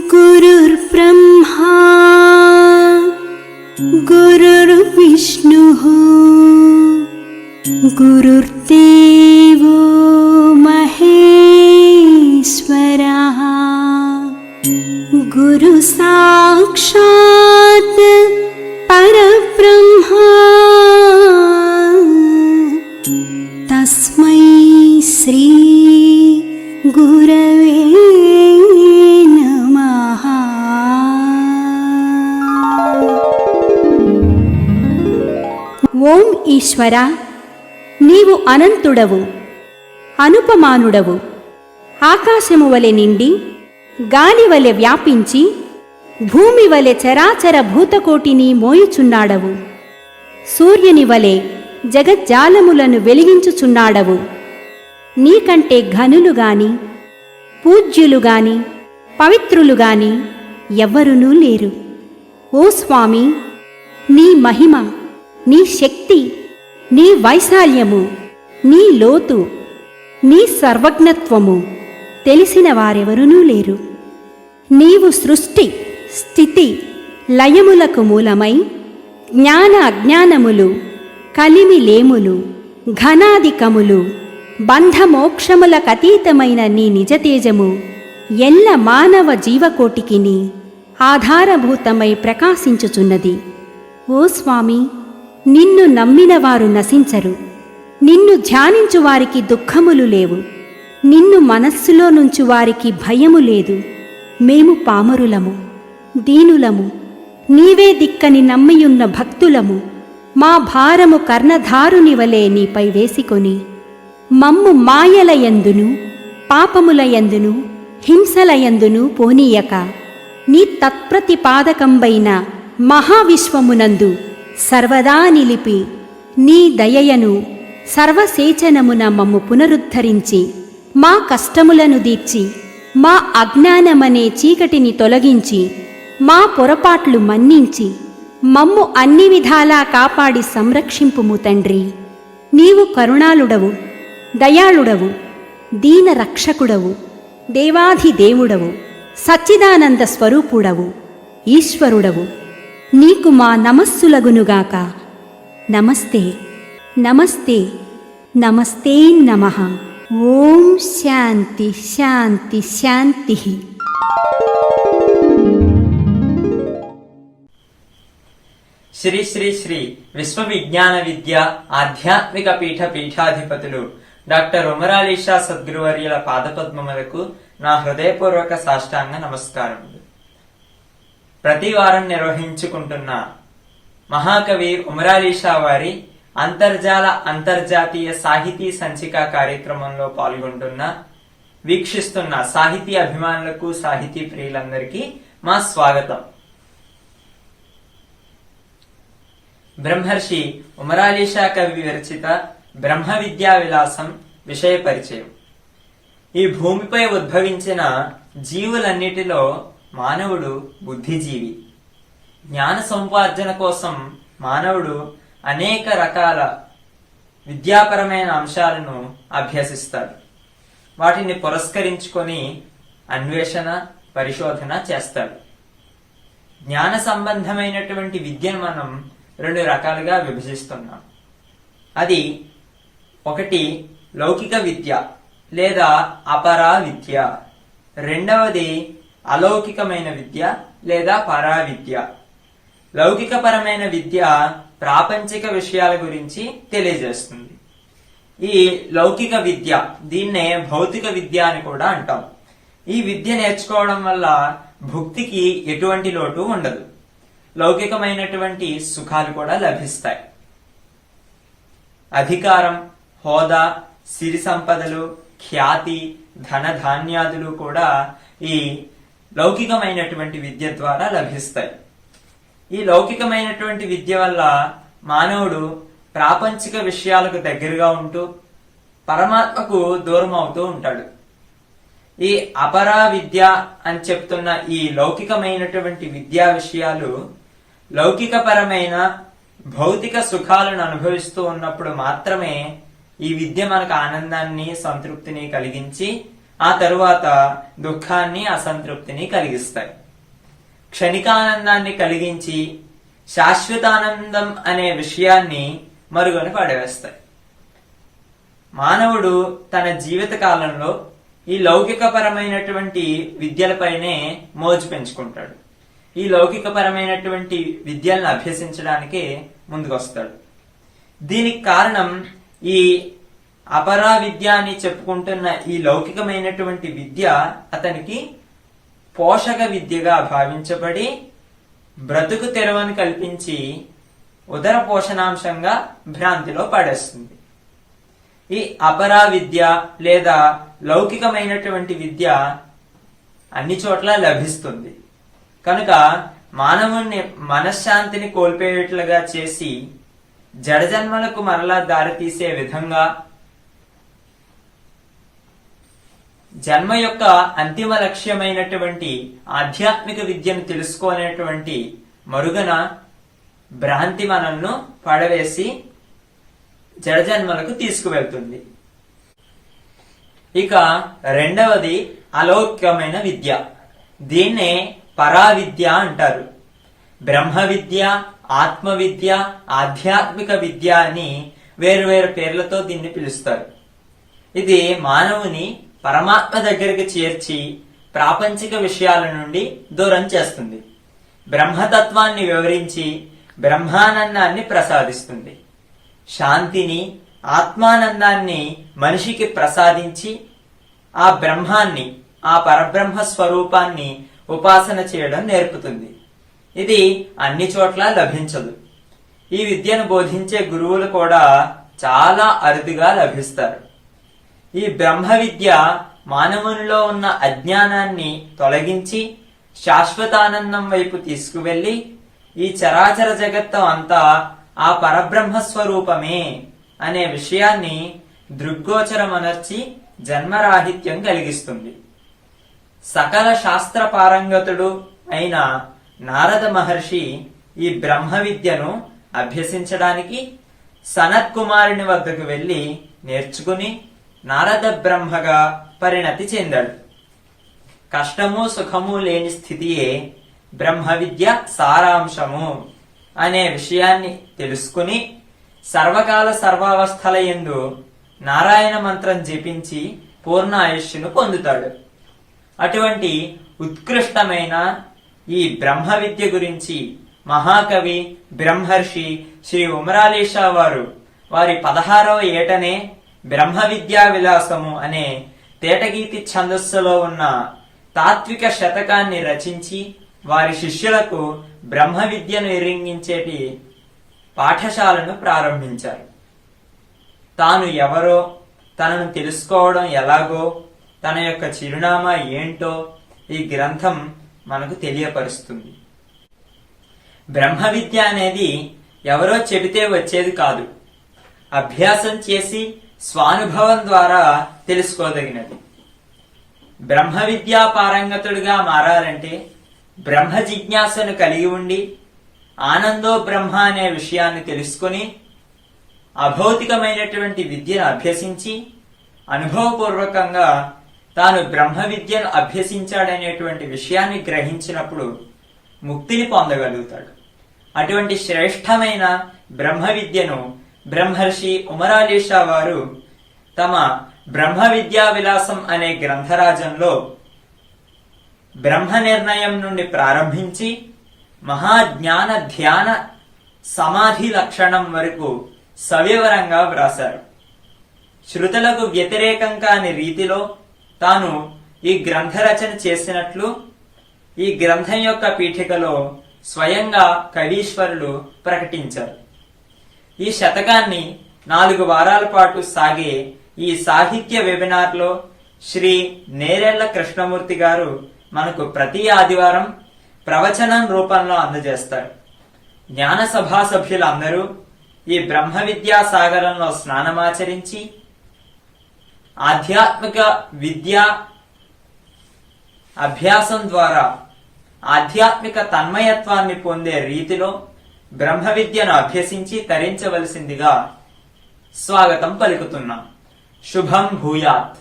गुरुर्ब्रह्मा गुरुर्विष्णुः गुरुर्देवो महेश्वरः गुरु साक्षात् परब्रह्मा तस्मै श्री गुरवे नमः। ఓం ఈశ్వర, నీవు అనంతుడవు, అనుపమానుడవు. ఆకాశము వలె నిండి, గాలి వలె వ్యాపించి, భూమి వలె చరాచర భూతకోటిని మోయుచున్నాడవు. సూర్యుని వలె జగజ్జాలములను వెలిగించుచున్నాడవు. నీకంటే ఘనులుగాని, పూజ్యులుగాని, పవిత్రులుగాని ఎవ్వరునూ లేరు. ఓ స్వామి, నీ మహిమ, నీ శక్తి, నీ వైశాల్యము, నీ లోతు, నీ సర్వజ్ఞత్వము తెలిసిన వారెవరునూ లేరు. నీవు సృష్టి, స్థితి, లయములకు మూలమై జ్ఞాన అజ్ఞానములు, కలిమిలేములు, ఘనాధికములు, బంధమోక్షములకతీతమైన నీ నిజతేజము ఎల్ల మానవ జీవకోటికిని ఆధారభూతమై ప్రకాశించుచున్నది. ఓ స్వామి, నిన్ను నమ్మిన వారు నశించరు. నిన్ను ధ్యానించు వారికి దుఃఖములు లేవు. నిన్ను మనస్సులో నుంచి వారికి భయము లేదు. మేము పామరులము, దీనులము, నీవే దిక్కని నమ్మియున్న భక్తులము. మా భారము కర్ణధారుని వలె నీపై వేసికొని, మమ్ము మాయలయందును, పాపములయందును, హింసలయందును పోనీయక, నీ తత్ప్రతిపాదకంబైన మహావిశ్వమునందు సర్వదా నిలిపి, నీ దయయను సర్వసేచనమున మమ్ము పునరుద్ధరించి, మా కష్టములను దీర్చి, మా అజ్ఞానమనే చీకటిని తొలగించి, మా పొరపాట్లు మన్నించి, మమ్ము అన్ని విధాలా కాపాడి సంరక్షింపుము తండ్రి. నీవు కరుణాళుడవు, దయాళుడవు, దీన రక్షకుడవు, దేవాధిదేవుడవు, సచ్చిదానంద స్వరూపుడవు, ఈశ్వరుడవు. నీకు మా నమస్సులగునుగాక. నమస్తే నమస్తే నమస్తే నమః. ఓం శాంతి శాంతి శాంతి. శ్రీ శ్రీ శ్రీ విశ్వవిజ్ఞాన విద్య ఆధ్యాత్మిక పీఠ పీఠాధిపతులు డాక్టర్ ఉమరాలీషా సద్గురువర్యుల పాదపద్మములకు నా హృదయపూర్వక సాష్టాంగ నమస్కారములు. ప్రతి వారం నిర్వహించుకుంటున్న మహాకవి ఉమరాలీషా వారి అంతర్జాతీయ సాహితీ సంచిక కార్యక్రమంలో పాల్గొంటున్న, వీక్షిస్తున్న సాహితీ అభిమానులకు, సాహితీ ప్రియులందరికీ మా స్వాగతం. బ్రహ్మర్షి ఉమరాలీషా కవి విరచిత బ్రహ్మ విద్యా విలాసం విషయ పరిచయం. ఈ భూమిపై ఉద్భవించిన జీవులన్నిటిలో మానవుడు బుద్ధిజీవి. జ్ఞాన సముపార్జన కోసం మానవుడు అనేక రకాల విద్యాపరమైన అంశాలను అభ్యసిస్తాడు. వాటిని పురస్కరించుకొని అన్వేషణ, పరిశోధన చేస్తాడు. జ్ఞాన సంబంధమైనటువంటి విద్యను మనం రెండు రకాలుగా విభజిస్తున్నాం. అది ఒకటి లౌకిక విద్య లేదా అపరా విద్య, రెండవది అలౌకికమైన విద్య లేదా పరా విద్య. లౌకికపరమైన విద్య ప్రాపంచిక విషయాల గురించి తెలియజేస్తుంది. ఈ లౌకిక విద్య, దీన్నే భౌతిక విద్య అని కూడా అంటాం. ఈ విద్య నేర్చుకోవడం వల్ల భుక్తికి ఎటువంటి లోటు ఉండదు. లౌకికమైనటువంటి సుఖాలు కూడా లభిస్తాయి. అధికారం, హోదా, సిరి సంపదలు, ఖ్యాతి, ధన ధాన్యాదులు కూడా ఈ లౌకికమైనటువంటి విద్య ద్వారా లభిస్తాయి. ఈ లౌకికమైనటువంటి విద్య వల్ల మానవుడు ప్రాపంచిక విషయాలకు దగ్గరగా ఉంటూ పరమాత్మకు దూరం అవుతూ ఉంటాడు. ఈ అపరా విద్య అని చెప్తున్న ఈ లౌకికమైనటువంటి విద్యా విషయాలు లౌకికపరమైన భౌతిక సుఖాలను అనుభవిస్తూ ఉన్నప్పుడు మాత్రమే ఈ విద్య మనకు ఆనందాన్ని, సంతృప్తిని కలిగించి ఆ తరువాత దుఃఖాన్ని, అసంతృప్తిని కలిగిస్తాయి. క్షణికానందాన్ని కలిగించి శాశ్వతానందం అనే విషయాన్ని మరుగున పడవేస్తాయి. మానవుడు తన జీవిత కాలంలో ఈ లౌకికపరమైనటువంటి విద్యలపైనే మోజు పెంచుకుంటాడు. ఈ లౌకికపరమైనటువంటి విద్యలను అభ్యసించడానికే ముందుకొస్తాడు. దీనికి కారణం ఈ అపరా విద్య అని చెప్పుకుంటున్న ఈ లౌకికమైనటువంటి విద్య అతనికి పోషక విద్యగా భావించబడి బ్రతుకు తెరవని కల్పించి ఉదర పోషణాంశంగా భ్రాంతిలో పడేస్తుంది. ఈ అపరా విద్య లేదా లౌకికమైనటువంటి విద్య అన్ని చోట్ల లభిస్తుంది కనుక మానవుణ్ణి మనశ్శాంతిని కోల్పోయేట్లుగా చేసి జడజన్మలకు మరలా దారితీసే విధంగా జన్మ యొక్క అంతిమ లక్ష్యమైనటువంటి ఆధ్యాత్మిక విద్యను తెలుసుకోనేటువంటి మరుగున భ్రాంతి మనల్ని పడవేసి జడజన్మలకు తీసుకువెళ్తుంది. ఇక రెండవది అలౌకికమైన విద్య. దీన్నే పరావిద్య అంటారు. బ్రహ్మ విద్య, ఆత్మ విద్య, ఆధ్యాత్మిక విద్య అని వేరువేరు పేర్లతో దీన్ని పిలుస్తారు. ఇది మానవుని పరమాత్మ దగ్గరికి చేర్చి ప్రాపంచిక విషయాల నుండి దూరం చేస్తుంది. బ్రహ్మతత్వాన్ని వివరించి బ్రహ్మానందాన్ని ప్రసాదిస్తుంది. శాంతిని, ఆత్మానందాన్ని మనిషికి ప్రసాదించి ఆ బ్రహ్మాన్ని, ఆ పరబ్రహ్మ స్వరూపాన్ని ఉపాసన చేయడం నేర్పుతుంది. ఇది అన్ని చోట్ల లభించదు. ఈ విద్యను బోధించే గురువులు కూడా చాలా అరుదుగా లభిస్తారు. ఈ బ్రహ్మ విద్య మానవునిలో ఉన్న అజ్ఞానాన్ని తొలగించి శాశ్వతానందం వైపు తీసుకువెళ్లి ఈ చరాచర జగత్తు అంతా ఆ పరబ్రహ్మ స్వరూపమే అనే విషయాన్ని దృగ్గోచరమనర్చి జన్మరాహిత్యం కలిగిస్తుంది. సకల శాస్త్ర పారంగతుడు అయిన నారద మహర్షి ఈ బ్రహ్మ విద్యను అభ్యసించడానికి సనత్ కుమారుని వద్దకు వెళ్లి నేర్చుకుని నారద బ్రహ్మగా పరిణతి చెందాడు. కష్టము సుఖము లేని స్థితియే బ్రహ్మ విద్య సారాంశము అనే విషయాన్ని తెలుసుకుని సర్వకాల సర్వావస్థల యందు నారాయణ మంత్రం జపించి పూర్ణ ఆయుష్ను పొందుతాడు. అటువంటి ఉత్కృష్టమైన ఈ బ్రహ్మ విద్య గురించి మహాకవి బ్రహ్మర్షి శ్రీ ఉమరాలీషా వారు వారి 16వ ఏటనే బ్రహ్మ విద్యా విలాసము అనే తేటగీతి ఛందస్సులో ఉన్న తాత్విక శతకాన్ని రచించి వారి శిష్యులకు బ్రహ్మ విద్యను ఎరింగించేటి పాఠశాలను ప్రారంభించారు. తాను ఎవరో, తనను తెలుసుకోవడం ఎలాగో, తన యొక్క చిరునామా ఏంటో ఈ గ్రంథం మనకు తెలియపరుస్తుంది. బ్రహ్మ విద్య అనేది ఎవరో చెబితే వచ్చేది కాదు. అభ్యాసం చేసి స్వానుభవం ద్వారా తెలుసుకోదగినది. బ్రహ్మ విద్యా పారంగతుడిగా మారాలంటే బ్రహ్మ జిజ్ఞాసను కలిగి ఉండి ఆనందో బ్రహ్మ అనే విషయాన్ని తెలుసుకుని అభౌతికమైనటువంటి విద్యను అభ్యసించి అనుభవపూర్వకంగా తాను బ్రహ్మ విద్యను అభ్యసించాడనేటువంటి విషయాన్ని గ్రహించినప్పుడు ముక్తిని పొందగలుగుతాడు. అటువంటి శ్రేష్టమైన బ్రహ్మ విద్యను బ్రహ్మర్షి ఉమరాలీషా వారు తమ బ్రహ్మ విద్యా విలాసం అనే గ్రంథరాజంలో బ్రహ్మ నిర్ణయం నుండి ప్రారంభించి మహాజ్ఞాన ధ్యాన సమాధి లక్షణం వరకు సవివరంగా వ్రాశారు. శృతులకు వ్యతిరేకం కాని రీతిలో తాను ఈ గ్రంథ రచన చేసినట్లు ఈ గ్రంథం యొక్క పీఠికలో స్వయంగా కవీశ్వరులు ప్రకటించారు. ఈ శతకాన్ని 4 వారాల పాటు సాగే ఈ సాహిత్య వెబినార్లో శ్రీ నేరెళ్ల కృష్ణమూర్తి గారు మనకు ప్రతి ఆదివారం ప్రవచనం రూపంలో అందజేస్తారు. జ్ఞాన సభా సభ్యులందరూ ఈ బ్రహ్మ విద్యా సాగరంలో స్నానమాచరించి ఆధ్యాత్మిక విద్యా అభ్యాసం ద్వారా ఆధ్యాత్మిక తన్మయత్వాన్ని పొందే రీతిలో బ్రహ్మ విద్యను అభ్యసించి తరించవలసిందిగా స్వాగతం పలుకుతున్నాం. శుభం భూయాత్.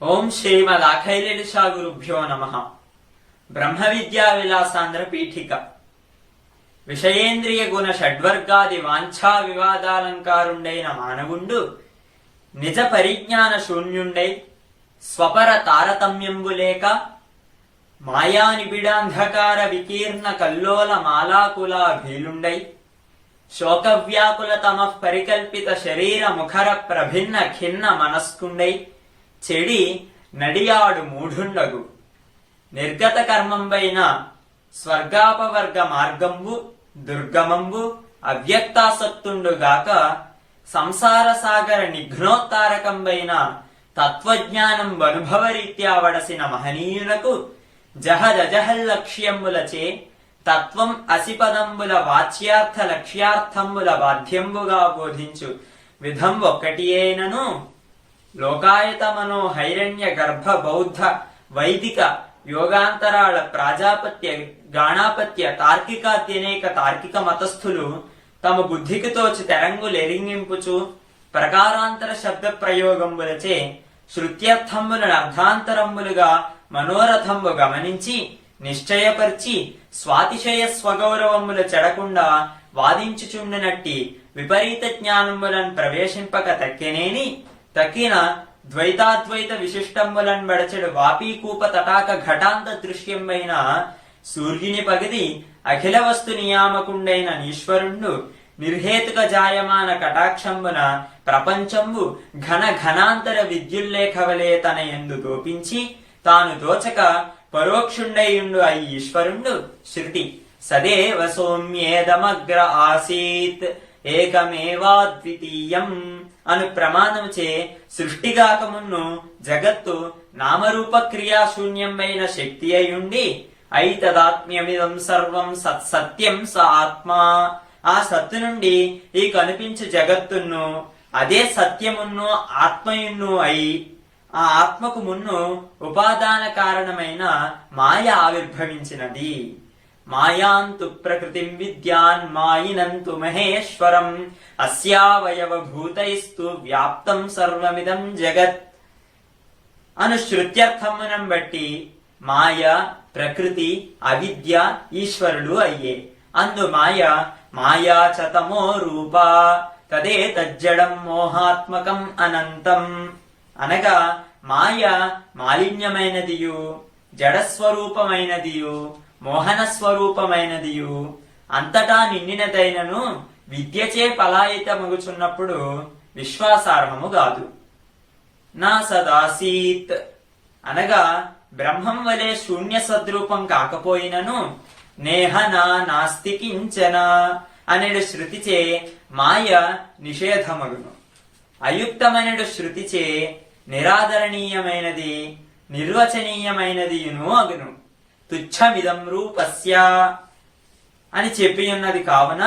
ఓం శ్రీమదాఖైలేశా గురుభ్యో నమః. బ్రహ్మ విద్యా విలాసాంధ్ర పీఠిక. విషయేంద్రియ గుణ షడ్వర్గాది వాంఛా వివాదాలంకారుండైన మానవుండు నిజ పరిజ్ఞాన శూన్యుండై స్వపర తారతమ్యంబు లేక మాయానిబిడాంధకార వికీర్ణ కల్లోల మాలాకులా భీలుండై శోకవ్యాకుల తమః పరికల్పిత శరీర ముఖర ప్రభిన్న ఖిన్న మనస్కుండై చెడి నడియాడు మూఢుండగు నిర్గత కర్మంబైన స్వర్గాపవర్గ మార్గంబు దుర్గమంబు అవ్యక్తాసక్తుండుగాక సంసార సాగర నిఘ్నోత్తారకంబైన తత్వజ్ఞానం అనుభవరీత్యా వడసిన మహనీయునకు జహజహల్లక్ష్యంబులచే తత్వం అసిపదంబుల వాచ్యార్థ లక్ష్యార్థంబుల బాధ్యంబుగా బోధించు విధం ఒక్కటియేనను లోకాయత మనో హైరణ్య గర్భ బౌద్ధ వైదిక యోగాంతరాళ ప్రాజాపత్య గాణాపత్య తార్కికాద్యనేక తార్కిక మతస్థులు తమ బుద్ధికి తోచి తెరంగులెరింగింపుచు ప్రకారాంతర శబ్ద ప్రయోగంబులచే శృత్యర్థంబులను అర్థాంతరంబులుగా మనోరథంబు గమనించి నిశ్చయపరిచి స్వాతిశయ స్వగౌరవముల చెడకుండా వాదించుచుండునట్టి విపరీత జ్ఞానములను ప్రవేశింపక తక్కెనేని తక్కిన ద్వైతాద్వైత విశిష్టంబులన్ బడచెడు వాపీకూప తటాక ఘటాంత దృశ్యంబైన సూర్యుని పగిది అఖిల వస్తు నియామకుండైన ఈశ్వరుండు నిర్హేతుక జాయమాన కటాక్షంబున ప్రపంచంబు ఘన ఘనాంతర విద్యుల్లేఖవలే తన యందు దోపించి తాను దోచక పరోక్షుండయుండు అయి ఈశ్వరుండు శృతి సదేవ సౌమ్యేదమగ్ర ఆసీత్ ఏకమేవాద్వితీయం అను ప్రమాణముచే సృష్టిగాకమున్ను జగత్తు నామరూప క్రియాశూన్యమైన శక్తి అయుండి ఐతదాత్మ్యమిదం సర్వం సత్సత్యం స ఆత్మా ఆ సత్తు నుండి ఈ కనిపించు జగత్తును అదే సత్యమును ఆత్మయును అయి ఆ ఆత్మకు మున్ను ఉపాదాన కారణమైన మాయ ఆవిర్భవించినది. మాయాంతు ప్రకృతిం విద్యాన్ మాయినంతు మహేశ్వరం అస్యావయవ భూతైస్తు వ్యాప్తం సర్వమిదం జగత్ అను శృత్యర్థమునం బట్టి మాయ ప్రకృతి అవిద్య ఈశ్వరులు అయ్యే. అందు మాయా చతమో రూపా తదే తజ్జడం మోహాత్మకం అనంతం అనగా మాయ మాలిన్యమైనదియు జడస్వరూపమైనదియు మోహన స్వరూపమైనదియు అంతటా నిండినదైనను విద్యచే పలాయితమగుచున్నప్పుడు విశ్వాసార్హము కాదు. నా సదాసీత్ అనగా బ్రహ్మం వలె శూన్య సద్రూపం కాకపోయినను నేహ నాస్తి కించన అనేడు శృతిచే మాయ నిషేధమగును. అయుక్తమనడు శృతిచే నిరాదరణీయమైనది నిర్వచనీయమైనదియును అగును. తుచ్చమిదం రూపస్య అని చెప్పి ఉన్నది కావున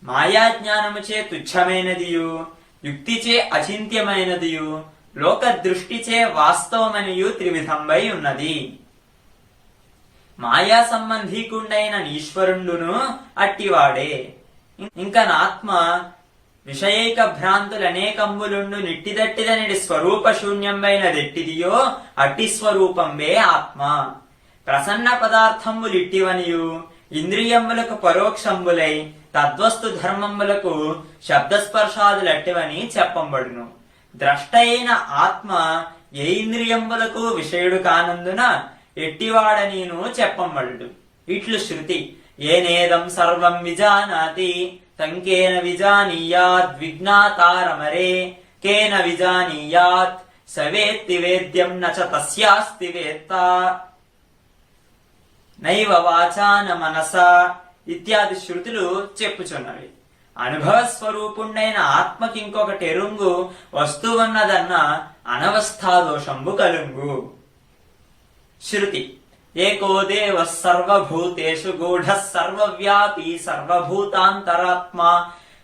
మాయాజ్ఞానముచే తుచ్చమైనదియు యుక్తిచే అచింత్యమైనదియు లోక దృష్టిచే వాస్తవమనియు త్రివిధంబై ఉన్నది. మాయా సంబంధీకుండైన ఈశ్వరుండును అట్టివాడే. ఇంక నాత్మ విషయైక భ్రాంతులనేకంబులుండు నిట్టిదట్టిదనిడి స్వరూప శూన్యంబైనదెట్టిదియో అట్టి స్వరూపంబే ఆత్మ. ప్రసన్న పదార్థంబులిట్టివనియు ఇంద్రియములకు పరోక్షంబులై తద్వస్తు ధర్మములకు శబ్దస్పర్శాదులట్టివని చెప్పంబడును. ద్రష్ట అయిన ఆత్మ ఏ ఇంద్రియంబులకు విషయుడు కానందున ఎట్టివాడనీను చెప్పంబడు. ఇట్లు శృతి ఏనేదం సర్వం విజానాతి తంకేన విజానీయాద్ విజ్ఞాతారమరే కేన విజానీయాత్ సవేత్తి వేద్యం నచ తస్యాస్తి వేత్త నైవ వాచాన మనసా ఇత్యాది శృతులు చెప్పుచున్నవి. అనుభవ స్వరూపుండైన ఆత్మకి ఇంకొకటి ఎరుంగు వస్తువున్నదన్న అనవస్థాదోషంబు కలుంగు. శృతి ఏకో దేవః సర్వభూతేషు గూఢః సర్వవ్యాపీ సర్వభూతాంతరాత్మా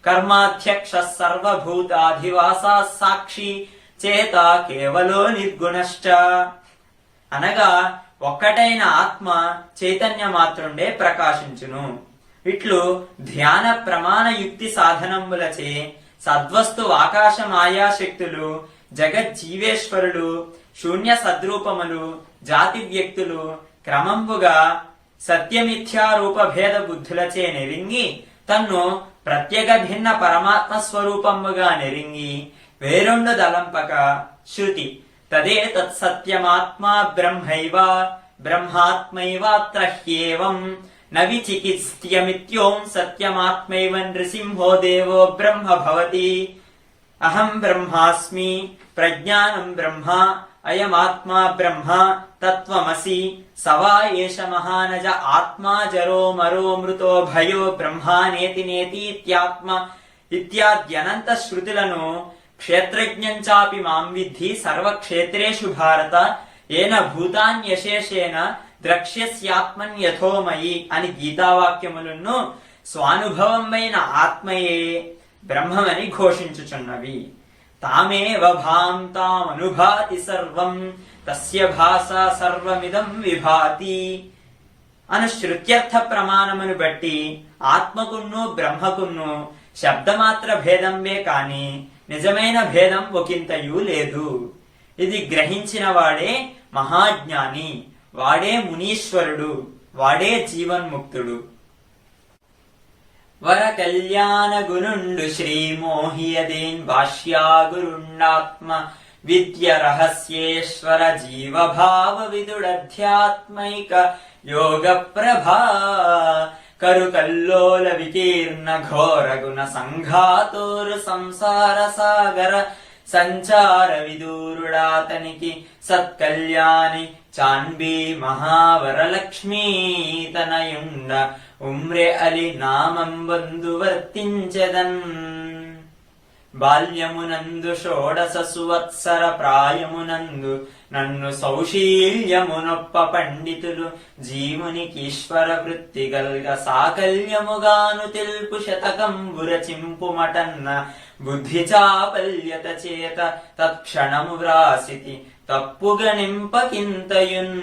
కర్మాధ్యక్షః సర్వభూతాధివాసः సాక్షి చేత కేవలో నిర్గుణశ్చ. అనగా ఒక్కటైన ఆత్మ చైతన్య మాత్రుండే ప్రకాశించును. ఇట్లు ధ్యాన ప్రమాణ యుక్తి సాధనములచే సద్వస్తు ఆకాశ మాయా శక్తులు, జగజ్జీవేశ్వరులు, శూన్య సద్రూపములు, జాతి వ్యక్తులు క్రమంబుగా సత్యమిథ్యారూప భేద బుద్ధులచే నెరింగి తన్ను ప్రత్యేక భిన్న పరమాత్మ స్వరూపముగా నెరింగి వేరొండు దలంపక శృతి తదే తత్సత్యమాత్మా బ్రహ్మైవ బ్రహ్మాత్మైవాత్ర హ్యేవం న విచికిత్స్యమిత్యోం సత్యమాత్మైవ నృసింహో దేవో బ్రహ్మ భవతి. అహం బ్రహ్మాస్మి ప్రజ్ఞానం బ్రహ్మ అయమాత్మా బ్రహ్మ తత్వమసి సవా ఏష మహానజ ఆత్మా జరో మరో మృతో భయో బ్రహ్మానేతి నేతీత్యాత్మ ఇత్యాద్యనంత శృతులను క్షేత్రజ్ఞం చాపి మాం విద్ధి సర్వక్షేత్రేషు భారత ఏన భూతాన్యశేషేణ ద్రక్ష్యస్యాత్మన్యథోమయి అని గీతావాక్యములను స్వానుభవమైన ఆత్మయే బ్రహ్మమని ఘోషించుచున్నవి. తామేవ భాంతామనుభాతి సర్వం తస్య భాసా సర్వమిదం విభాతి అను శృత్యర్థ ప్రమాణమును బట్టి ఆత్మకున్ను బ్రహ్మకున్ను శబ్దమాత్ర భేదంబే కాని నిజమైన భేదం ఒకంతయూ లేదు. ఇది గ్రహించిన వాడే మహాజ్ఞాని, వాడే మునీశ్వరుడు, వాడే జీవన్ముక్తుడు. వర కళ్యాణ గురుండు శ్రీ మోహియదేన్ భాష్యా గురుండాత్మ విద్య రహస్యేశ్వర జీవభావ విదుడధ్యాత్మైక యోగ ప్రభా కరు కల్లోల వికీర్ణ ఘోర గుణ సంఘాతోరు సంసార సాగర సంచార విదూరుడాతనికి సత్కల్యాణి చాన్బీ మహావరలక్ష్మీ తనయుండ ఉమ్రె అలి నామం బంధు వర్తించెదన్. బాల్యమునందు షోడశ సువత్సర ప్రాయమునందు నన్ను సౌశీల్యమునొప్ప పండితులు జీవునికీశ్వర వృత్తి గల్గ సాకల్యముగాను తెలుపు శతకంబుర చింపుమటన్న బుద్ధి చాపల్యత చేత తత్క్షణము వ్రాసితి తప్పుగనింపకింతయున్.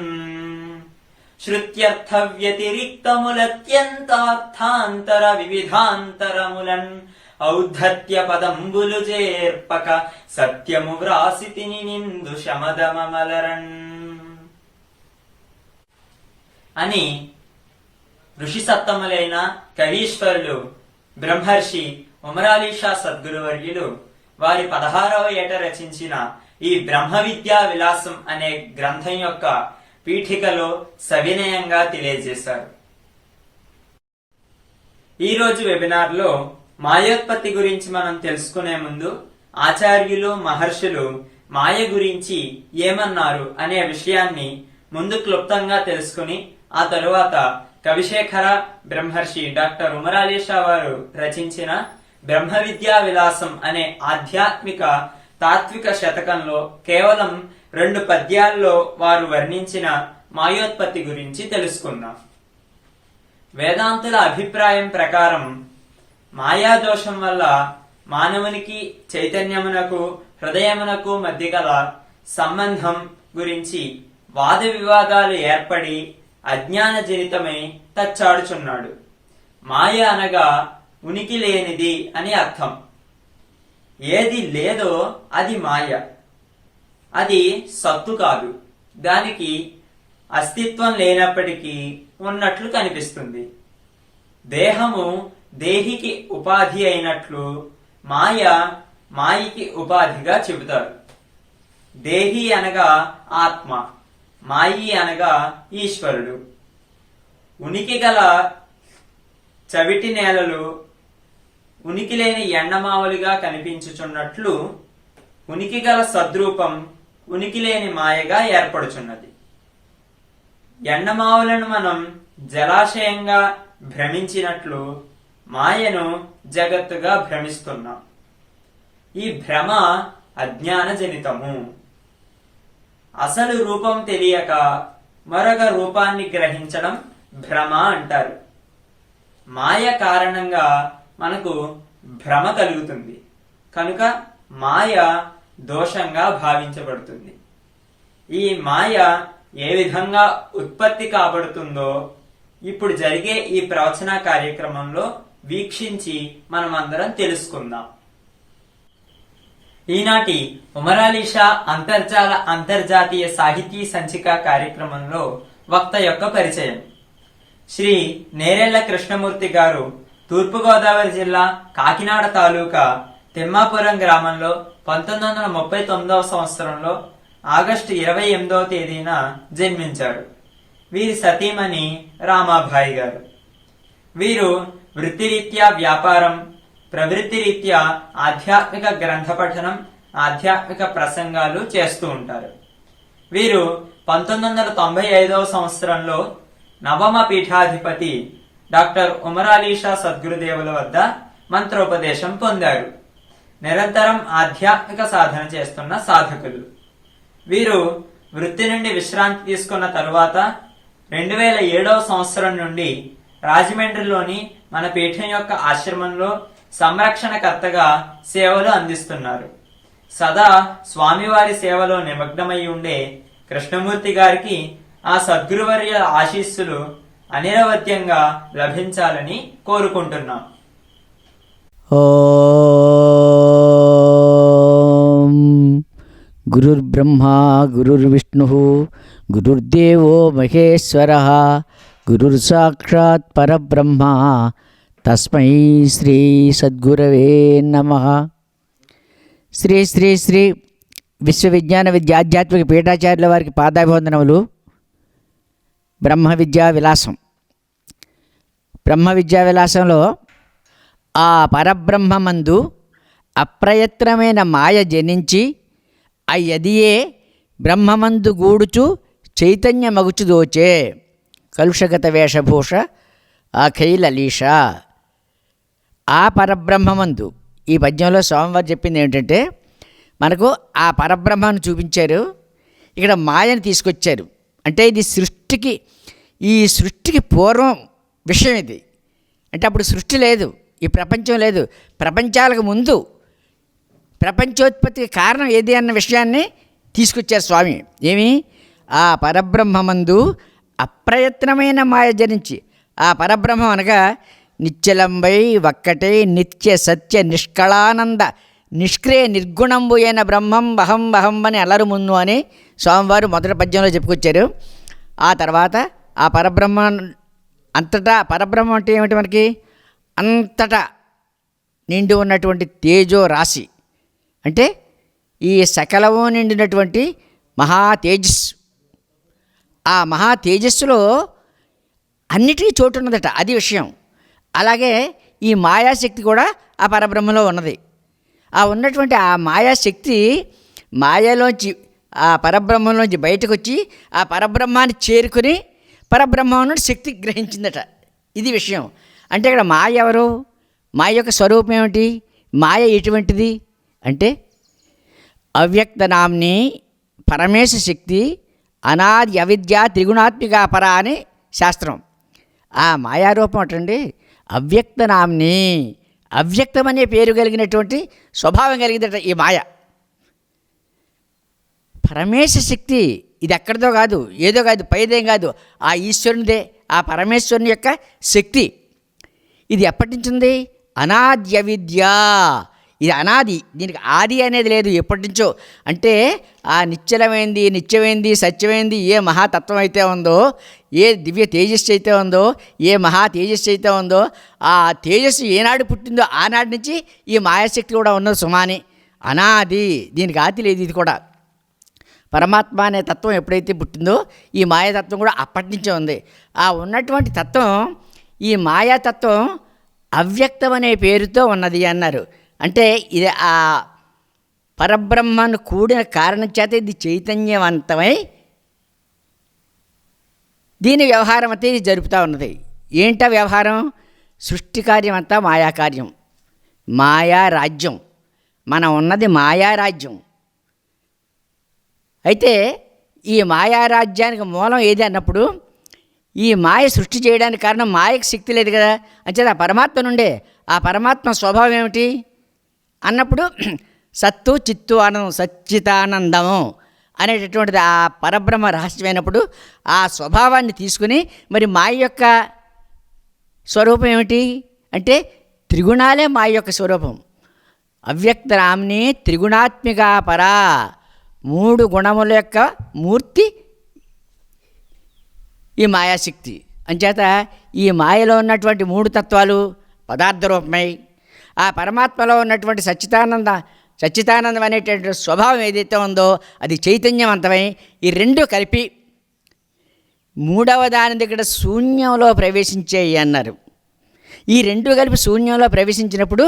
శృత్యర్థ వ్యతిరిక్తములత్యంతార్థాంతర వివిధాంతరములన్ ఔద్ధత్య పదంబులు చేర్పక సత్యము వ్రాసితిని నిందు శమదమమలరన్ అని ఋషి సత్తములైన కవీశ్వరులు బ్రహ్మర్షి ఉమరాలీషా సద్గురువర్యులు వారి 16వ ఏట రచించిన ఈ బ్రహ్మ విద్యా విలాసం అనే గ్రంథం యొక్క పీఠికలో సవినయంగా తెలియజేశారు. ఈ రోజు వెబినార్ లో మాయోత్పత్తి గురించి మనం తెలుసుకునే ముందు ఆచార్యులు మహర్షులు మాయ గురించి ఏమన్నారు అనే విషయాన్ని ముందు క్లుప్తంగా తెలుసుకుని ఆ తరువాత కవిశేఖర బ్రహ్మర్షి డాక్టర్ ఉమరాలీషా వారు రచించిన బ్రహ్మ విద్యా విలాసం అనే ఆధ్యాత్మిక తాత్విక శతకంలో కేవలం 2 పద్యాల్లో వారు వర్ణించిన మాయోత్పత్తి గురించి తెలుసుకుందాం. వేదాంతుల అభిప్రాయం ప్రకారం మాయాదోషం వల్ల మానవునికి చైతన్యమునకు హృదయమునకు మధ్య గల సంబంధం గురించి వాద వివాదాలు ఏర్పడి అజ్ఞాన జనితమై తచ్చాడుచున్నాడు. మాయ అనగా ఉనికి లేనిది అని అర్థం. ఏది లేదో అది మాయ. అది సత్తు కాదు. దానికి అస్తిత్వం లేనప్పటికీ ఉన్నట్లు కనిపిస్తుంది. దేహము దేహికి ఉపాధి అయినట్లు మాయ మాయకి ఉపాధిగా చెబుతారు. దేహి అనగా ఆత్మ, మాయి అనగా ఈశ్వరుడు. ఉనికి గల చవిటి నేలలు ఉనికి లేని ఎండమావులుగా కనిపించుచున్నట్లు ఉనికి గల సద్రూపం ఉనికి లేని మాయగా ఏర్పడుచున్నది. ఎండమావులను మనం జలాశయంగా భ్రమించినట్లు మాయను జగత్తుగా భ్రమిస్తున్నాం. ఈ భ్రమ అజ్ఞాన జనితము. అసలు రూపం తెలియక మరొక రూపాన్ని గ్రహించడం భ్రమ అంటారు. మాయ కారణంగా మనకు భ్రమ కలుగుతుంది కనుక మాయ దోషంగా భావించబడుతుంది. ఈ మాయ ఏ విధంగా ఉత్పత్తి కాబడుతుందో ఇప్పుడు జరిగే ఈ ప్రవచన కార్యక్రమంలో వీక్షించి మనమందరం తెలుసుకుందాం. ఈనాటి ఉమరాలీషా అంతర్జాతీయ సాహితీ సంచిక కార్యక్రమంలో వక్త యొక్క పరిచయం. శ్రీ నేరెళ్ల కృష్ణమూర్తి గారు తూర్పుగోదావరి జిల్లా కాకినాడ తాలూకా తిమ్మాపురం గ్రామంలో 1939వ సంవత్సరంలో ఆగస్టు 28వ తేదీన జన్మించారు. వీరి సతీమణి రామాబాయి గారు. వీరు వృత్తిరీత్యా వ్యాపారం, ప్రవృత్తిరీత్యా ఆధ్యాత్మిక గ్రంథ పఠనం, ఆధ్యాత్మిక ప్రసంగాలు చేస్తూ ఉంటారు. వీరు 1995వ సంవత్సరంలో నవమ పీఠాధిపతి డాక్టర్ ఉమరాలీషా సద్గురుదేవుల వద్ద మంత్రోపదేశం పొందారు. నిరంతరం ఆధ్యాత్మిక సాధన చేస్తున్న సాధకులు. వీరు వృత్తి నుండి విశ్రాంతి తీసుకున్న తరువాత 2007వ సంవత్సరం నుండి రాజమండ్రిలోని మన పీఠం యొక్క ఆశ్రమంలో సంరక్షణకర్తగా సేవలు అందిస్తున్నారు. సదా స్వామివారి సేవలో నిమగ్నమై ఉండే కృష్ణమూర్తి గారికి ఆ సద్గురువర్య ఆశీస్సులు అనిరవద్యంగా లభించాలని కోరుకుంటున్నాం. ఓం గురుర్బ్రహ్మా గురుర్విష్ణుః గురుర్దేవో మహేశ్వరః గురుర్ సాక్షాత్ పరబ్రహ్మ తస్మై శ్రీ సద్గురవే నమః. శ్రీ శ్రీ శ్రీ విశ్వవిజ్ఞాన ఆధ్యాత్మిక పీఠాచార్యుల వారికి పాదాభివందనములు. బ్రహ్మ విద్యా విలాసం. బ్రహ్మ విద్యా విలాసంలో ఆ పరబ్రహ్మమందు అప్రయత్నమైన మాయ జనించి అయ్యదియే బ్రహ్మమందు గూడుచు చైతన్యమగుచు దోచే కలుషగత వేషభూష అఖైలలీష. ఆ పరబ్రహ్మమందు ఈ పద్యంలో స్వామివారు చెప్పింది ఏమిటంటే, మనకు ఆ పరబ్రహ్మను చూపించారు, ఇక్కడ మాయను తీసుకొచ్చారు. అంటే ఇది ఈ సృష్టికి పూర్వం విషయం ఇది. అంటే అప్పుడు సృష్టి లేదు, ఈ ప్రపంచం లేదు. ప్రపంచాలకు ముందు ప్రపంచోత్పత్తికి కారణం ఏది అన్న విషయాన్ని తీసుకొచ్చారు స్వామి. ఏమి? ఆ పరబ్రహ్మమందు అప్రయత్నమైన మాయ జరించి. ఆ పరబ్రహ్మం అనగా నిశ్చలంబై ఒక్కటే నిత్య సత్య నిష్కళానంద నిష్క్రియ నిర్గుణంబు అయిన బ్రహ్మం వహం వహం అని అలరు ముందు అని స్వామివారు మొదటి పద్యంలో చెప్పుకొచ్చారు. ఆ తర్వాత ఆ పరబ్రహ్మ అంతటా, పరబ్రహ్మం అంటే ఏమిటి? మనకి అంతటా నిండి ఉన్నటువంటి తేజో రాశి, అంటే ఈ సకలము నిండినటువంటి మహా తేజస్సు. ఆ మహా తేజస్సులో అన్నిటికీ చోటు ఉన్నదట, అది విషయం. అలాగే ఈ మాయాశక్తి కూడా ఆ పరబ్రహ్మలో ఉన్నది. ఆ ఉన్నటువంటి ఆ మాయాశక్తి మాయలోంచి, ఆ పరబ్రహ్మంలోంచి బయటకు వచ్చి ఆ పరబ్రహ్మాన్ని చేరుకుని పరబ్రహ్మం నుండి శక్తి గ్రహించిందట. ఇది విషయం. అంటే ఇక్కడ మాయ ఎవరు? మాయ యొక్క స్వరూపం ఏమిటి? మాయ ఎటువంటిది అంటే అవ్యక్తనామ్ని పరమేశ శక్తి అనాది అవిద్య త్రిగుణాత్మికా పర అని శాస్త్రం. ఆ మాయారూపం అటండి అవ్యక్తనామ్ని, అవ్యక్తమనే పేరు కలిగినటువంటి స్వభావం కలిగిందట ఈ మాయ. పరమేశ శక్తి ఇది ఎక్కడిదో కాదు, ఏదో కాదు, పైదేం కాదు, ఆ ఈశ్వరునిదే, ఆ పరమేశ్వరుని యొక్క శక్తి. ఇది ఎప్పటి నుంచి ఉంది? అనాద్య విద్య. ఇది అనాది, దీనికి ఆది అనేది లేదు, ఎప్పటి నుంచో. అంటే ఆ నిశ్చలమైంది, నిత్యమైంది, సత్యమైంది ఏ మహాతత్వం అయితే ఉందో, ఏ దివ్య తేజస్సు అయితే ఉందో, ఏ మహా తేజస్సు అయితే ఉందో, ఆ తేజస్సు ఏనాడు పుట్టిందో ఆనాటి నుంచి ఈ మాయాశక్తి కూడా ఉన్నది సుమాని. అనాది, దీనికి ఆది లేదు. ఇది కూడా పరమాత్మ అనే తత్వం ఎప్పుడైతే పుట్టిందో ఈ మాయాతత్వం కూడా అప్పటి నుంచే ఉంది. ఆ ఉన్నటువంటి తత్వం, ఈ మాయాతత్వం అవ్యక్తం అనే పేరుతో ఉన్నది అన్నారు. అంటే ఇది ఆ పరబ్రహ్మను కూడిన కారణం చేత ఇది చైతన్యవంతమై దీని వ్యవహారం అంతా ఇది జరుపుతూ ఉన్నది. ఏంటా వ్యవహారం? సృష్టి కార్యం అంతా మాయాకార్యం, మాయారాజ్యం. మనం ఉన్నది మాయారాజ్యం. అయితే ఈ మాయారాజ్యానికి మూలం ఏది అన్నప్పుడు ఈ మాయ సృష్టి చేయడానికి కారణం మాయకు శక్తి లేదు కదా, అంచేత ఆ పరమాత్మ నుండే. ఆ పరమాత్మ స్వభావం ఏమిటి అన్నప్పుడు సత్తు చిత్తు ఆనందం, సచ్చితానందము అనేటటువంటిది ఆ పరబ్రహ్మ రహస్యమైనప్పుడు ఆ స్వభావాన్ని తీసుకుని మరి మాయ యొక్క స్వరూపం ఏమిటి అంటే త్రిగుణాలే మాయ యొక్క స్వరూపం. అవ్యక్త రామ్ని త్రిగుణాత్మిక పరా, 3 గుణముల యొక్క మూర్తి ఈ మాయాశక్తి. అంచేత ఈ మాయలో ఉన్నటువంటి 3 తత్వాలు పదార్థ రూపమై ఆ పరమాత్మలో ఉన్నటువంటి సచ్చితానందం అనేటువంటి స్వభావం ఏదైతే ఉందో అది చైతన్యవంతమై ఈ 2 కలిపి 3వ దాని దగ్గర శూన్యంలో ప్రవేశించేయి అన్నారు. ఈ 2 కలిపి శూన్యంలో ప్రవేశించినప్పుడు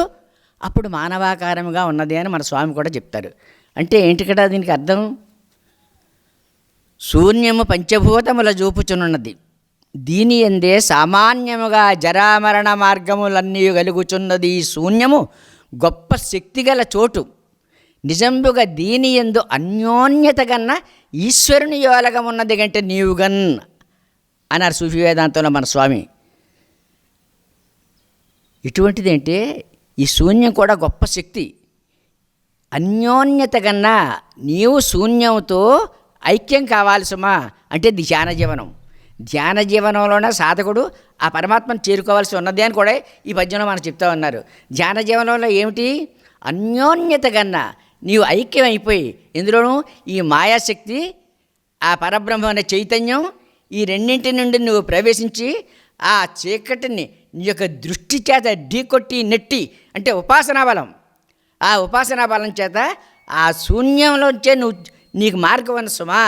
అప్పుడు మానవాకారముగా ఉన్నది అని మన స్వామి కూడా చెప్తారు. అంటే ఏంటి కదా దీనికి అర్థం? శూన్యము పంచభూతముల చూపుచునున్నది, దీని ఎందే సామాన్యముగా జరామరణ మార్గములన్నీ కలుగుచున్నది. ఈ శూన్యము గొప్ప శక్తిగల చోటు, నిజంబుగా దీని ఎందు అన్యోన్యత గన్న ఈశ్వరుని యోలగమున్నది కంటే నీవుగన్ అన్నారు సూఫీ వేదాంతంలో మన స్వామి. ఇటువంటిదేంటే ఈ శూన్యం కూడా గొప్ప శక్తి. అన్యోన్యత కన్నా నీవు శూన్యంతో ఐక్యం కావాలి సుమా అంటే ధ్యాన జీవనం. ధ్యాన జీవనంలోనే సాధకుడు ఆ పరమాత్మను చేరుకోవాల్సి ఉన్నది అని కూడా ఈ పద్యంలో మనకు చెప్తా ఉన్నారు. ధ్యాన జీవనంలో ఏమిటి? అన్యోన్యత కన్నా నీవు ఐక్యం అయిపోయి, ఇందులోనూ ఈ మాయాశక్తి ఆ పరబ్రహ్మ అనే చైతన్యం ఈ రెండింటి నుండి నువ్వు ప్రవేశించి ఆ చీకటిని నీ యొక్క దృష్టి చేత ఢీకొట్టి నెట్టి, అంటే ఉపాసనా బలం. ఆ ఉపాసనా బలం చేత ఆ శూన్యంలోంచే నీకు మార్గం అన్న సుమా.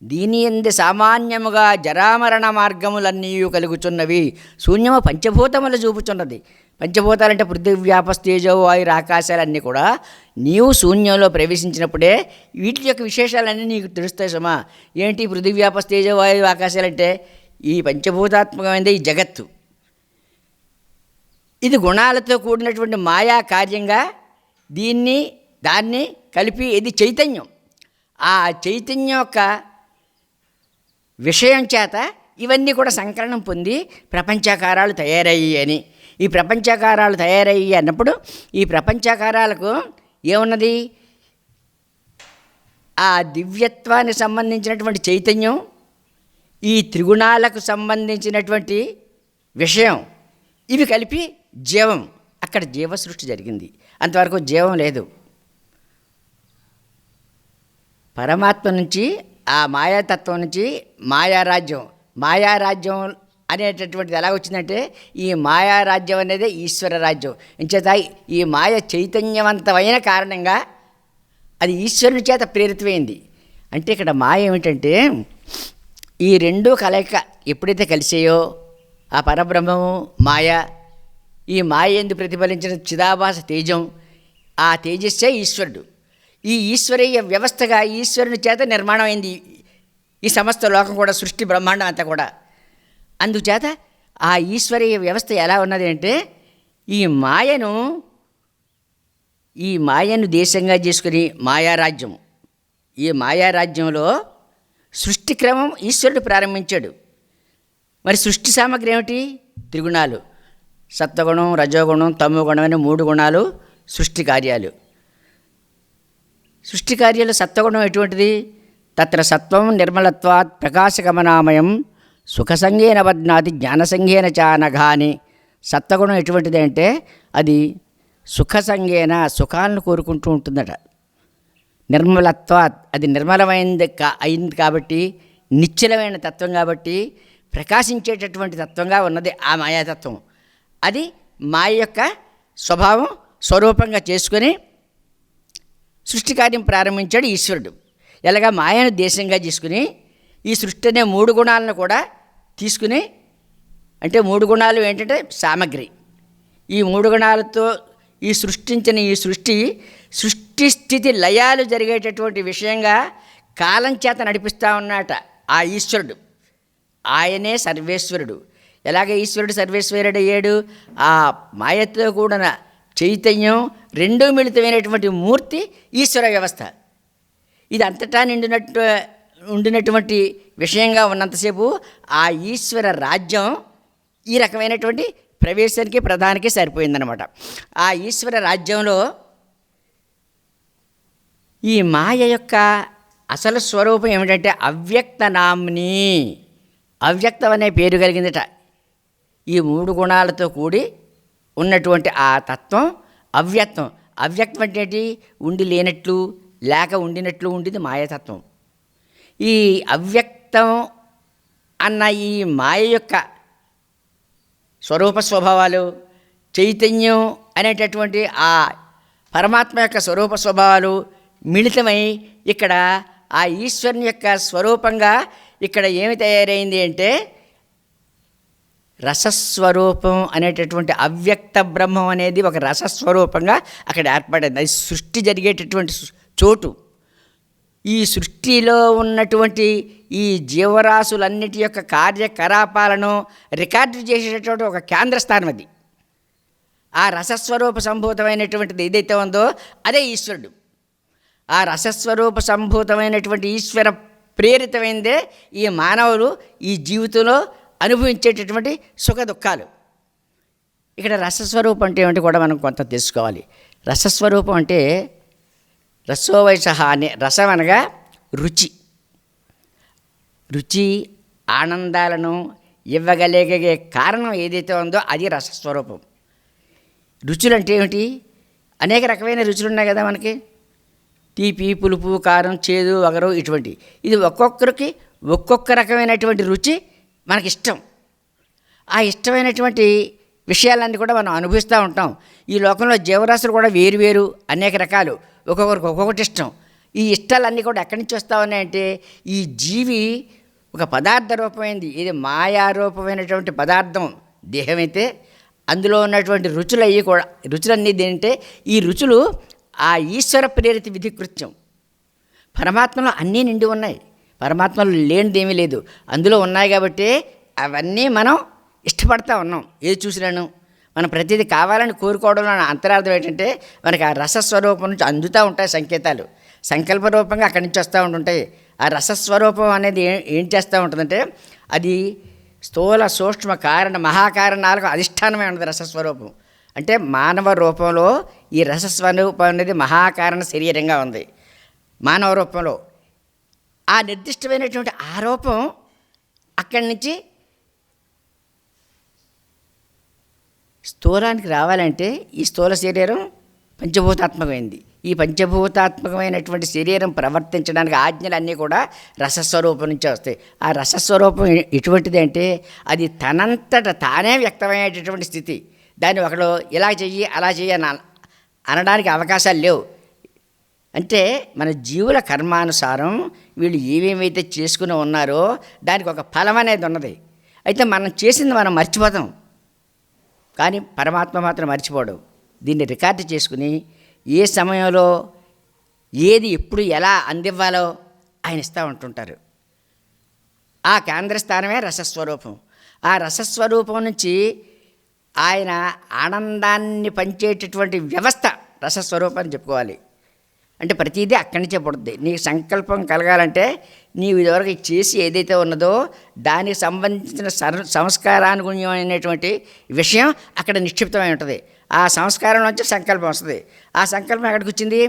దీని ఎందు సామాన్యముగా జరామరణ మార్గములన్నీ కలుగుచున్నవి. శూన్యము పంచభూతములు చూపుచున్నది. పంచభూతాలంటే పృథివ్యాపస్తేజో వాయురు ఆకాశాలన్నీ కూడా నీవు శూన్యంలో ప్రవేశించినప్పుడే వీటి యొక్క విశేషాలన్నీ నీకు తెలుస్తాయి సుమా. ఏంటి పృథివ్యాపస్తేజో వాయురు ఆకాశాలంటే? ఈ పంచభూతాత్మకమైనది ఈ జగత్తు. ఇది గుణాలతో కూడినటువంటి మాయా కార్యంగా దాన్ని కలిపి ఇది చైతన్యం. ఆ చైతన్యం యొక్క విషయం చేత ఇవన్నీ కూడా సంకలనం పొంది ప్రపంచాకారాలు తయారయ్యి అని. ఈ ప్రపంచాకారాలు తయారయ్యి అన్నప్పుడు ఈ ప్రపంచాకారాలకు ఏమున్నది? ఆ దివ్యత్వానికి సంబంధించినటువంటి చైతన్యం, ఈ త్రిగుణాలకు సంబంధించినటువంటి విషయం, ఇవి కలిపి జీవం. అక్కడ జీవ సృష్టి జరిగింది. అంతవరకు జీవం లేదు. పరమాత్మ నుంచి ఆ మాయాతత్వం నుంచి మాయారాజ్యం అనేటటువంటిది ఎలా వచ్చిందంటే ఈ మాయారాజ్యం అనేది ఈశ్వర రాజ్యం. ఇంచేత ఈ మాయ చైతన్యవంతమైన కారణంగా అది ఈశ్వరుని చేత ప్రేరితమైంది. అంటే ఇక్కడ మాయ ఏమిటంటే ఈ 2 కలయిక ఎప్పుడైతే కలిసాయో ఆ పరబ్రహ్మము మాయ, ఈ మాయ ఎందు ప్రతిఫలించిన చిదాభాస తేజం, ఆ తేజస్సే ఈశ్వరుడు. ఈ ఈశ్వరీయ వ్యవస్థగా ఈశ్వరుని చేత నిర్మాణం అయింది ఈ సమస్త లోకం కూడా, సృష్టి బ్రహ్మాండం అంతా కూడా. అందుచేత ఆ ఈశ్వరీయ వ్యవస్థ ఎలా ఉన్నది అంటే ఈ మాయను దేశంగా చేసుకుని మాయారాజ్యం, ఈ మాయారాజ్యంలో సృష్టి క్రమం ఈశ్వరుడు ప్రారంభించాడు. మరి సృష్టి సామగ్రి ఏమిటి? త్రిగుణాలు, సత్వగుణం, రజోగుణం, తమోగుణం అనే 3 గుణాలు సృష్టి కార్యాలు. సృష్టి కార్యాలు సత్వగుణం ఎటువంటిది? తత్ర సత్వం నిర్మలత్వాత్ ప్రకాశగమనామయం సుఖసంగేన బధ్నాతి జ్ఞానసంగేన చానఘాని. సత్వగుణం ఎటువంటిది అంటే అది సుఖసంగేన, సుఖాలను కోరుకుంటూ ఉంటుందట. నిర్మలత్వాత్, అది నిర్మలమైంది అయింది కాబట్టి, నిశ్చలమైన తత్వం కాబట్టి ప్రకాశించేటటువంటి తత్వంగా ఉన్నది ఆ మాయాతత్వం. అది మాయ యొక్క స్వభావం స్వరూపంగా చేసుకొని సృష్టి కార్యం ప్రారంభించాడు ఈశ్వరుడు. ఎలాగా మాయను దేశంగా తీసుకుని ఈ సృష్టి అనే 3 గుణాలను కూడా తీసుకుని, అంటే 3 గుణాలు ఏంటంటే సామగ్రి. ఈ 3 గుణాలతో ఈ సృష్టించిన ఈ సృష్టి స్థితి లయాలు జరిగేటటువంటి విషయంగా కాలం చేత నడిపిస్తూ ఉన్నట ఆ ఈశ్వరుడు. ఆయనే సర్వేశ్వరుడు. ఎలాగ ఈశ్వరుడు సర్వేశ్వరుడు అయ్యాడు? ఆ మాయతో కూడిన చైతన్యం 2 మిళితమైనటువంటి మూర్తి ఈశ్వర వ్యవస్థ. ఇది అంతటా ఉండినటువంటి విషయంగా ఉన్నంతసేపు ఆ ఈశ్వర రాజ్యం ఈ రకమైనటువంటి ప్రవేశానికి ప్రధానికి సరిపోయిందనమాట. ఆ ఈశ్వర రాజ్యంలో ఈ మాయ యొక్క అసలు స్వరూపం ఏమిటంటే అవ్యక్త నామ్ని, అవ్యక్తం అనే పేరు కలిగిందట. ఈ 3 గుణాలతో కూడి ఉన్నటువంటి ఆ తత్వం అవ్యక్తం. అవ్యక్తం అంటే ఏంటి? ఉండి లేనట్లు, లేక ఉండినట్లు ఉండింది మాయతత్వం. ఈ అవ్యక్తం అన్న ఈ మాయ యొక్క స్వరూప స్వభావాలు, చైతన్యం అనేటటువంటి ఆ పరమాత్మ యొక్క స్వరూప స్వభావాలు మిళితమై ఇక్కడ ఆ ఈశ్వరుని యొక్క స్వరూపంగా ఇక్కడ ఏమి తయారైంది అంటే రసస్వరూపం అనేటటువంటి అవ్యక్త బ్రహ్మం అనేది ఒక రసస్వరూపంగా అక్కడ ఏర్పడింది. అది సృష్టి జరిగేటటువంటి చోటు. ఈ సృష్టిలో ఉన్నటువంటి ఈ జీవరాశులన్నిటి యొక్క కార్యకలాపాలను రికార్డు చేసేటటువంటి ఒక కేంద్రస్థానం అది. ఆ రసస్వరూప సంభూతమైనటువంటిది ఏదైతే ఉందో అదే ఈశ్వరుడు. ఆ రసస్వరూప సంభూతమైనటువంటి ఈశ్వర ప్రేరితమైందే ఈ మానవులు ఈ జీవితంలో అనుభవించేటటువంటి సుఖ దుఃఖాలు. ఇక్కడ రసస్వరూపం అంటే ఏమిటి కూడా మనం కొంత తెలుసుకోవాలి. రసస్వరూపం అంటే రసోవైసహ అనే రసం అనగా రుచి. రుచి ఆనందాలను ఇవ్వగలిగే కారణం ఏదైతే ఉందో అది రసస్వరూపం. రుచులు అంటే ఏమిటి? అనేక రకమైన రుచులు ఉన్నాయి కదా మనకి. తీపి, పులుపు, కారం, చేదు, వగరు ఇటువంటి. ఇది ఒక్కొక్కరికి ఒక్కొక్క రకమైనటువంటి రుచి మనకిష్టం. ఆ ఇష్టమైనటువంటి విషయాలన్నీ కూడా మనం అనుభవిస్తూ ఉంటాం. ఈ లోకంలో జీవరాశులు కూడా వేరు అనేక రకాలు, ఒక్కొక్కరికి ఒక్కొక్కటి ఇష్టం. ఈ ఇష్టాలన్నీ కూడా ఎక్కడి నుంచి వస్తూ ఉన్నాయంటే ఈ జీవి ఒక పదార్థ రూపమైంది. ఇది మాయారూపమైనటువంటి పదార్థం దేహమైతే అందులో ఉన్నటువంటి రుచులన్నీ ఏంటంటే ఈ రుచులు ఆ ఈశ్వర ప్రేరిత విధికృత్యం. పరమాత్మలో అన్నీ నిండి ఉన్నాయి. పరమాత్మలో లేనిదేమీ లేదు, అందులో ఉన్నాయి కాబట్టి అవన్నీ మనం ఇష్టపడతా ఉన్నాం. ఏది చూసినాను మనం ప్రతిదీ కావాలని కోరుకోవడంలో అంతరార్థం ఏంటంటే మనకి ఆ రసస్వరూపం నుంచి అందుతూ ఉంటాయి సంకేతాలు. సంకల్ప రూపంగా అక్కడి నుంచి వస్తూ ఉంటుంటాయి. ఆ రసస్వరూపం అనేది ఏం చేస్తూ ఉంటుందంటే అది స్థూల సూక్ష్మ కారణ మహాకారణాలకు అధిష్టానమే ఉన్నది రసస్వరూపం. అంటే మానవ రూపంలో ఈ రసస్వరూపం అనేది మహాకారణ శరీరంగా ఉంది. మానవ రూపంలో ఆ నిర్దిష్టమైనటువంటి ఆ రూపం అక్కడి నుంచి స్థూలానికి రావాలంటే ఈ స్థూల శరీరం పంచభూతాత్మకమైంది. ఈ పంచభూతాత్మకమైనటువంటి శరీరం ప్రవర్తించడానికి ఆజ్ఞలన్నీ కూడా రసస్వరూపం నుంచే వస్తాయి. ఆ రసస్వరూపం ఎటువంటిది అంటే అది తనంతట తానే వ్యక్తమయ్యేటటువంటి స్థితి. దాన్ని ఒకడు ఇలా చెయ్యి అలా చెయ్యి అనడానికి అవకాశాలు లేవు. అంటే మన జీవుల కర్మానుసారం వీళ్ళు ఏమేమైతే చేసుకుని ఉన్నారో దానికి ఒక ఫలం అనేది ఉన్నది. అయితే మనం చేసింది మనం మర్చిపోతాం, కానీ పరమాత్మ మాత్రం మర్చిపోవడం. దీన్ని రికార్డు చేసుకుని ఏ సమయంలో ఏది ఎప్పుడు ఎలా అందివ్వాలో ఆయన ఇస్తూ ఉంటుంటారు. ఆ కేంద్రస్థానమే రసస్వరూపం. ఆ రసస్వరూపం నుంచి ఆయన ఆనందాన్ని పంచేటటువంటి వ్యవస్థ రసస్వరూపం అని చెప్పుకోవాలి. అంటే ప్రతిదీ అక్కడి నుంచే పుడుతుంది. నీకు సంకల్పం కలగాలంటే నీవు ఇదివరకు చేసి ఏదైతే ఉన్నదో దానికి సంబంధించిన సంస్కారానుగుణ్యమైనటువంటి విషయం అక్కడ నిక్షిప్తమై ఉంటుంది. ఆ సంస్కారం నుంచి సంకల్పం వస్తుంది. ఆ సంకల్పం ఎక్కడికి వచ్చింది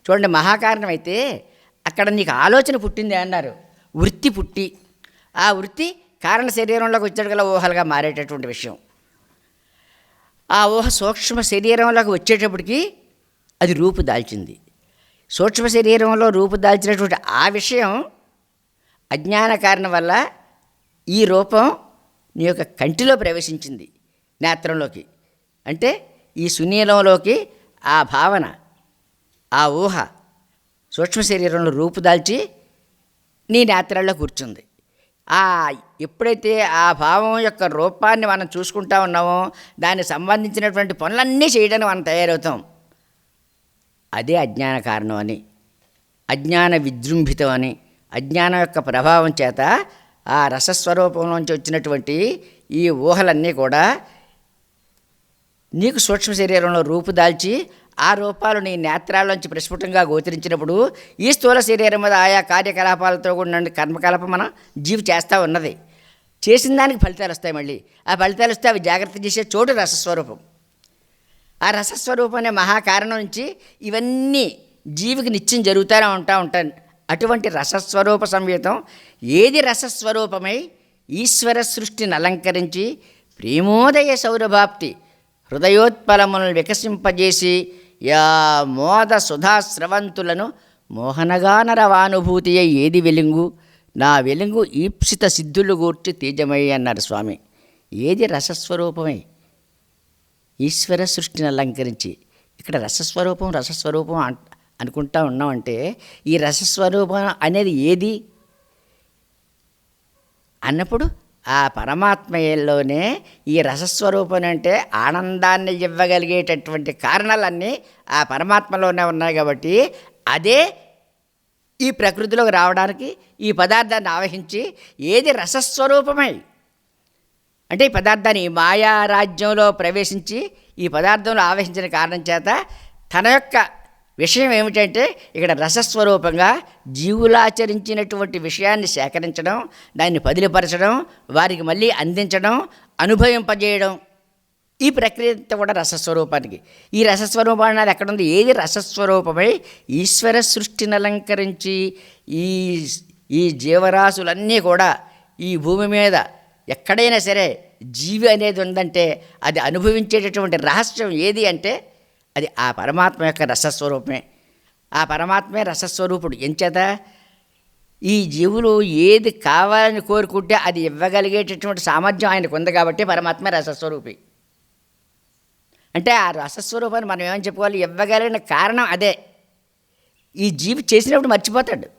చూడండి. మహాకారణం అయితే అక్కడ నీకు ఆలోచన పుట్టింది అన్నారు, వృత్తి పుట్టి ఆ వృత్తి కారణ శరీరంలోకి వచ్చేటగల ఊహలుగా మారేటటువంటి విషయం. ఆ ఊహ సూక్ష్మ శరీరంలోకి వచ్చేటప్పటికి అది రూపు దాల్చింది. సూక్ష్మ శరీరంలో రూపు దాల్చినటువంటి ఆ విషయం అజ్ఞాన కారణం వల్ల ఈ రూపం నీ యొక్క కంటిలో ప్రవేశించింది, నేత్రంలోకి. అంటే ఈ సునీలంలోకి ఆ భావన, ఆ ఊహ సూక్ష్మ శరీరంలో రూపుదాల్చి నీ నేత్రాల్లో కూర్చుంది. ఎప్పుడైతే ఆ భావం యొక్క రూపాన్ని మనం చూసుకుంటా ఉన్నామో దానికి సంబంధించినటువంటి పనులన్నీ చేయడానికి మనం తయారవుతాం. అదే అజ్ఞాన కారణం అని, అజ్ఞాన విజృంభితం అని. అజ్ఞానం యొక్క ప్రభావం చేత ఆ రసస్వరూపంలోంచి వచ్చినటువంటి ఈ ఊహలన్నీ కూడా నీకు సూక్ష్మ శరీరంలో రూపుదాల్చి ఆ రూపాలు నీ నేత్రాల్లోంచి ప్రస్ఫుటంగా గోచరించినప్పుడు ఈ స్థూల శరీరం మీద ఆయా కార్యకలాపాలతో కూడిన కర్మకలాపం మన జీవి చేస్తూ ఉన్నది. చేసిన దానికి ఫలితాలు వస్తాయి. మళ్ళీ ఆ ఫలితాలు వస్తే అవి జాగ్రత్త చేసే చోటు రసస్వరూపం. ఆ రసస్వరూపం అనే మహాకారణం నుంచి ఇవన్నీ జీవికి నిత్యం జరుగుతూనే ఉంటాయి. అటువంటి రసస్వరూప సంయుతం ఏది రసస్వరూపమై ఈశ్వర సృష్టిని అలంకరించి ప్రేమోదయ సౌరభాప్తి హృదయోత్పలములను వికసింపజేసి యా మోద సుధా స్రవంతులను మోహనగానరవానుభూతి ఏది వెలుగు, నా వెలుగు ఈప్సిత సిద్ధులు గూర్చి తేజమై అన్నారు స్వామి. ఏది రసస్వరూపమై ఈశ్వర సృష్టిని అలంకరించి, ఇక్కడ రసస్వరూపం అనుకుంటా ఉన్నామంటే ఈ రసస్వరూపం అనేది ఏది అన్నప్పుడు ఆ పరమాత్మలోనే ఈ రసస్వరూపం అంటే ఆనందాన్ని ఇవ్వగలిగేటటువంటి కారణాలన్నీ ఆ పరమాత్మలోనే ఉన్నాయి. కాబట్టి అదే ఈ ప్రకృతిలోకి రావడానికి ఈ పదార్థాన్ని ఆవహించి ఏది రసస్వరూపమై అంటే ఈ పదార్థాన్ని మాయా రాజ్యంలో ప్రవేశించి ఈ పదార్థంలో ఆవహించిన కారణం చేత తన యొక్క విషయం ఏమిటంటే ఇక్కడ రసస్వరూపంగా జీవులాచరించినటువంటి విషయాన్ని సేకరించడం, దాన్ని పదిలిపరచడం, వారికి మళ్ళీ అందించడం, అనుభవింపజేయడం, ఈ ప్రక్రియ అంతా కూడా రసస్వరూపానికి. ఈ రసస్వరూపం అనేది ఎక్కడుంది? ఏది రసస్వరూపమై ఈశ్వర సృష్టిని అలంకరించి ఈ జీవరాశులన్నీ కూడా ఈ భూమి మీద ఎక్కడైనా సరే జీవి అనేది ఉందంటే అది అనుభవించేటటువంటి రహస్యం ఏది అంటే అది ఆ పరమాత్మ యొక్క రసస్వరూపమే. ఆ పరమాత్మే రసస్వరూపుడు. ఎంచేత ఈ జీవులు ఏది కావాలని కోరుకుంటే అది ఇవ్వగలిగేటటువంటి సామర్థ్యం ఆయనకు ఉంది కాబట్టి పరమాత్మ రసస్వరూపి. అంటే ఆ రసస్వరూపాన్ని మనం ఏమని చెప్పుకోవాలి? ఇవ్వగలిగిన కారణం అదే. ఈ జీవి చేసినప్పుడు మర్చిపోతాడు,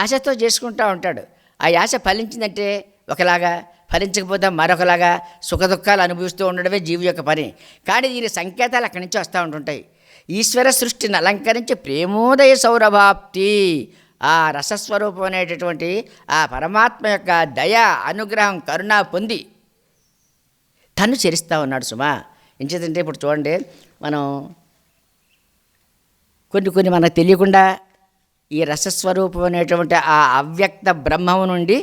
ఆశతో చేసుకుంటూ ఉంటాడు. ఆ ఆశ ఫలించిందంటే ఒకలాగా, ఫలించకపోతే మరొకలాగా సుఖదుఖాలు అనుభవిస్తూ ఉండడమే జీవి యొక్క పని. కానీ దీని సంకేతాలు అక్కడి నుంచి వస్తూ ఉంటుంటాయి. ఈశ్వర సృష్టిని అలంకరించి ప్రేమోదయ సౌరభాప్తి, ఆ రసస్వరూపం అనేటటువంటి ఆ పరమాత్మ యొక్క దయ, అనుగ్రహం, కరుణ పొంది తను చరిస్తూ ఉన్నాడు సుమా. ఎంచేతంటే ఇప్పుడు చూడండి, మనం కొన్ని మనకు తెలియకుండా ఈ రసస్వరూపం అనేటువంటి ఆ అవ్యక్త బ్రహ్మము నుండి